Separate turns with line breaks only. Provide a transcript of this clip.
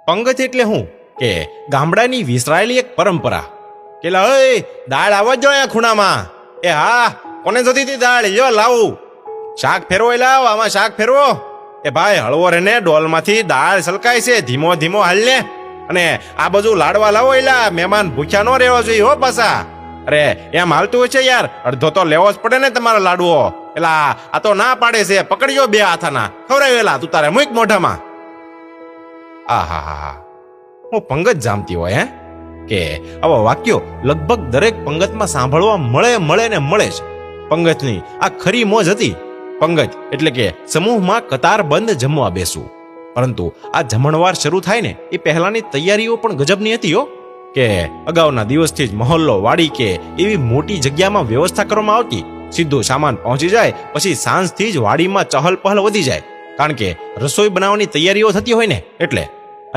પંગત એટલે શું કે ગામડાની વિસરાયેલી એક પરંપરા કે દાળ આવવા જો અહીંયા ખૂણામાં. એ હા, કોને જોતી હતી દાળ? લ્યો લાવું. શાક ફેરવો લાવ, આમાં શાક ફેરવો. એ ભાઈ હળવો રે ને, ડોલમાંથી દાળ સલકાય છે, ધીમો ધીમો હાલ ને. અને આ બધું લાડવા લાવો એલા, મહેમાન ભૂખ્યા ન રહેવા જોઈએ હો પાછા. અરે એમ હાલતું હોય છે યાર, અડધો તો લેવો જ પડે ને તમારો લાડવો. એલા આ તો ના પાડે છે, પકડજો બે હાથાના, ખવડાવેલા તું તારે મૂક મોઢામાં. આહા, હું પંગત જામતી હોય કે આવા વાક્યો લગભગ દરેક પંગતમાં સાંભળવા મળે ને મળે જ. પંગતની આ ખરી મોજ હતી. પંગત એટલે કે સમૂહમાં કતારબંધ જમવા બેસવું. પરંતુ આ જમણવાર શરૂ થાય ને એ પહેલાની તૈયારીઓ પણ ગજબની હતી હો. કે અગાઉના દિવસથી જ મહોલ્લો, વાડી કે એવી મોટી જગ્યામાં વ્યવસ્થા કરવામાં આવતી. સીધું સામાન પહોંચી જાય પછી સાંજથી જ વાડીમાં ચહલ પહલ વધી જાય. કારણ કે રસોઈ બનાવવાની તૈયારીઓ થતી હોય ને એટલે.